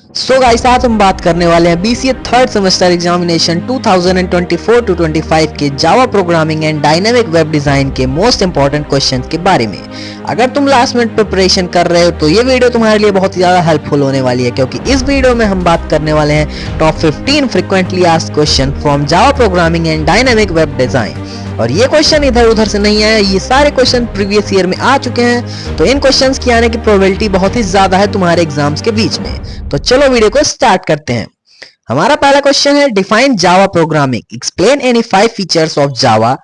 So guys, आज हम बात करने वाले हैं BCA third semester examination 2024 to 25 के Java programming and dynamic web design के मोस्ट इंपॉर्टेंट क्वेश्चंस के बारे में। अगर तुम लास्ट मिनट प्रिपरेशन कर रहे हो तो ये वीडियो तुम्हारे लिए बहुत ही ज्यादा हेल्पफुल होने वाली है, क्योंकि इस वीडियो में हम बात करने वाले हैं top 15 frequently asked question from Java programming and dynamic web design. और ये क्वेश्चन इधर उधर से नहीं आया, ये सारे क्वेश्चन प्रीवियस ईयर में आ चुके हैं, तो इन क्वेश्चंस की आने की प्रोबेबिलिटी बहुत ही ज्यादा है तुम्हारे एग्जाम्स के बीच में। तो चलो वीडियो को स्टार्ट करते हैं। हमारा पहला क्वेश्चन है, define Java programming, explain any 5 features of Java,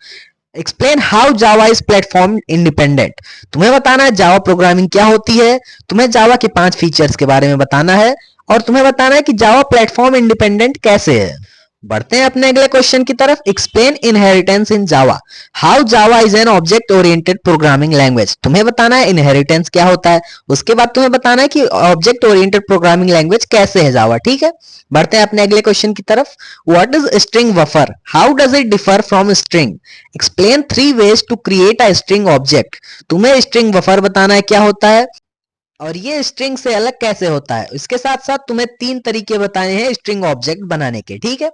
explain how Java is platform independent. तुम्हें बताना है जावा प्रोग्रामिंग क्या होती है, तुम्हें जावा के 5 फीचर्स के बारे में बताना है, और तुम्हें बताना है कि जावा प्लेटफॉर्म इंडिपेंडेंट कैसे है। बढ़ते हैं अपने अगले क्वेश्चन की तरफ। Explain inheritance in Java, how Java is an object oriented programming language. तुम्हें बताना है इनहेरिटेंस क्या होता है, उसके बाद तुम्हें बताना है कि ऑब्जेक्ट ओरिएंटेड प्रोग्रामिंग लैंग्वेज कैसे है जावा। ठीक है, बढ़ते हैं अपने अगले क्वेश्चन की तरफ। What is string buffer, how does it differ from string. Explain 3 ways to create a string object. तुम्हें स्ट्रिंग बफर बताना है क्या होता है और ये स्ट्रिंग से अलग कैसे होता है। इसके साथ साथ तुम्हें 3 तरीके बताने हैं स्ट्रिंग ऑब्जेक्ट बनाने के। ठीक है,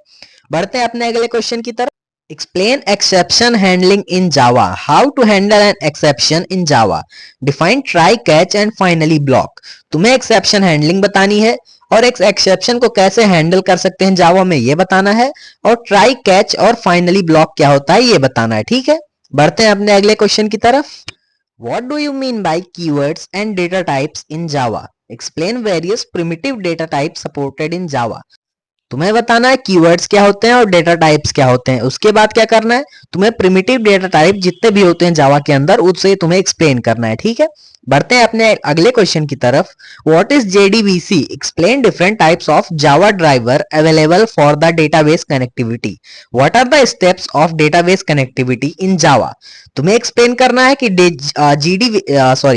बढ़ते हैं अपने अगले क्वेश्चन की तरफ। Explain exception handling in Java, how to handle an exception in Java. Define try, catch and finally block. तुम्हें एक्सेप्शन हैंडलिंग बतानी है और एक एक्सेप्शन को कैसे हैंडल कर सकते हैं जावा में ये बताना है, और ट्राई, कैच और फाइनली ब्लॉक क्या होता है ये बताना है। ठीक है, बढ़ते हैं अपने अगले क्वेश्चन की तरफ। What do you mean by keywords and data types in Java? Explain various primitive data types supported in Java. तुम्हें बताना है कीवर्ड्स क्या होते हैं और डेटा टाइप्स क्या होते हैं। उसके बाद क्या करना है, तुम्हें प्रिमिटिव डेटा टाइप जितने भी होते हैं जावा के अंदर उससे तुम्हें एक्सप्लेन करना है। ठीक है, बढ़ते हैं अपने अगले क्वेश्चन की तरफ। What is JDBC, explain different types of Java driver available for the database connectivity. What are the steps of database connectivity in Java. तुम्हें एक्सप्लेन करना है कि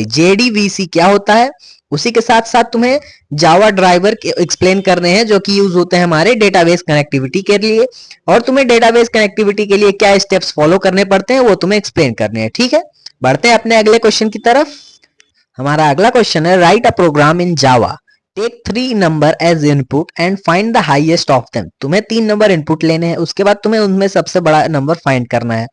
जेडीबीसी क्या होता है, उसी के साथ साथ तुम्हें जावा ड्राइवर एक्सप्लेन करने हैं जो कि यूज होते हैं हमारे डेटाबेस कनेक्टिविटी के लिए, और तुम्हें डेटाबेस कनेक्टिविटी के लिए क्या स्टेप्स फॉलो करने पड़ते हैं वो तुम्हें एक्सप्लेन करने हैं। ठीक है, बढ़ते हैं अपने अगले क्वेश्चन की तरफ। हमारा अगला क्वेश्चन है, write a program in Java, take 3 number as input and find the highest of them. तुम्हें 3 नंबर इनपुट लेने हैं, उसके बाद तुम्हें उनमें सबसे बड़ा नंबर फाइंड करना है।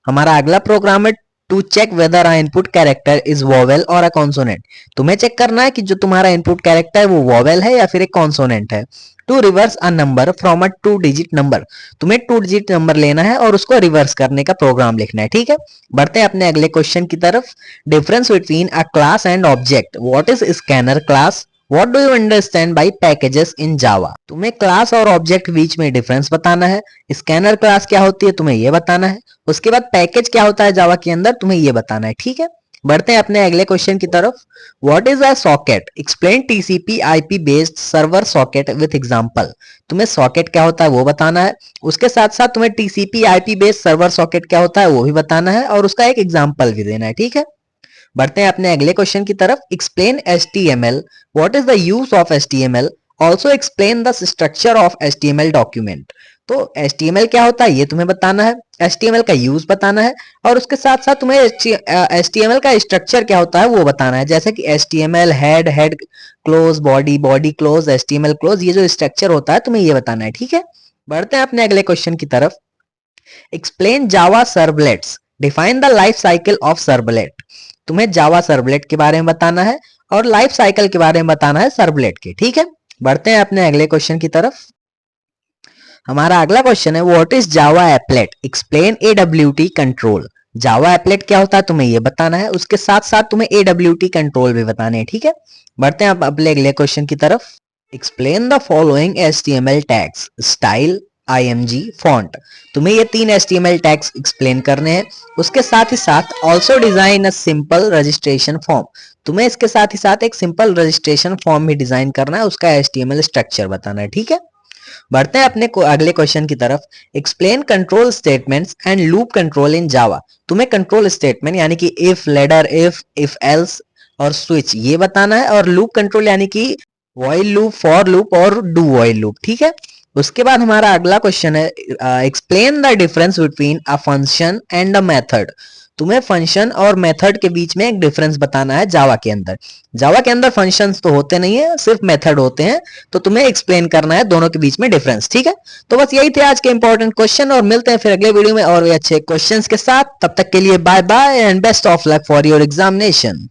हमारा अगला प्रोग्राम है, to check whether a input character is vowel और अ कॉन्सोनेंट। तुम्हें चेक करना है कि जो तुम्हारा इनपुट कैरेक्टर है वो वोवेल है या फिर एक कॉन्सोनेंट है। To reverse a number from a 2 digit number, तुम्हें 2 डिजिट नंबर लेना है और उसको रिवर्स करने का प्रोग्राम लिखना है। ठीक है, बढ़ते हैं अपने अगले क्वेश्चन की तरफ। Difference between a class and object, what is scanner class, what do you understand by packages in Java. तुम्हें क्लास और ऑब्जेक्ट बीच में डिफरेंस बताना है। स्कैनर क्लास क्या होती है तुम्हें ये बताना है, उसके बाद पैकेज क्या होता है जावा के अंदर तुम्हें ये बताना है। ठीक है, बढ़ते हैं अपने अगले क्वेश्चन की तरफ। What is a socket, explain TCP IP based server socket with example. तुम्हें सॉकेट क्या होता है वो बताना है, उसके साथ साथ तुम्हें TCP IP based server socket क्या होता है वो भी बताना है, और उसका एक एग्जांपल भी देना है। ठीक है, बढ़ते हैं अपने अगले क्वेश्चन की तरफ। Explain HTML, what is the use of HTML, also explain the structure of HTML document. तो HTML क्या होता है ये तुम्हें बताना है, HTML का यूज बताना है, और उसके साथ साथ तुम्हें HTML का स्ट्रक्चर क्या होता है वो बताना है, जैसे कि HTML head, head close, body, body close, HTML close, ये जो स्ट्रक्चर होता है तुम्हें ये बताना है। ठीक है, बढ़ते हैं अपने अगले क्वेश्चन की तरफ। Explain Java servlets, define the life cycle of servlet. तुम्हें जावा सर्वलेट के बारे में बताना है और लाइफ साइकिल के बारे में बताना है सर्वलेट के। ठीक है, बढ़ते हैं अपने अगले क्वेश्चन की तरफ। हमारा अगला क्वेश्चन है, what is Java applet, explain AWT control. Java applet क्या होता है तुम्हें ये बताना है, उसके साथ साथ तुम्हें AWT कंट्रोल भी बताने हैं। ठीक है, बढ़ते हैं अपने अगले क्वेश्चन की तरफ। Explain the following HTML tags, style, IMG, font. तुम्हें ये 3 HTML टैग्स एक्सप्लेन करने हैं, उसके साथ ही साथ also design a simple registration form. तुम्हें इसके साथ ही साथ एक सिंपल रजिस्ट्रेशन फॉर्म भी डिजाइन करना है, उसका HTML स्ट्रक्चर बताना है। ठीक है, बढ़ते हैं अपने अगले क्वेश्चन की तरफ। Explain control statements and loop control in Java. तुम्हें कंट्रोल स्टेटमेंट यानी कि इफ, लेडर, इफ एल्स और स्विच ये बताना है, और लूप कंट्रोल यानी कि व्हाइल लूप, फॉर लूप और डू व्हाइल लूप। ठीक है, उसके बाद हमारा अगला क्वेश्चन है, explain the difference between a function and a method. तुम्हें फंक्शन और मेथड के बीच में एक डिफरेंस बताना है जावा के अंदर। जावा के अंदर फंक्शंस तो होते नहीं है, सिर्फ मेथड होते हैं, तो तुम्हें एक्सप्लेन करना है दोनों के बीच में डिफरेंस। ठीक है, तो बस यही थे आज के इंपॉर्टेंट क्वेश्चन, और मिलते हैं फिर अगले वीडियो में और भी अच्छे क्वेश्चंस के साथ। तब तक के लिए bye bye and best of luck for your examination.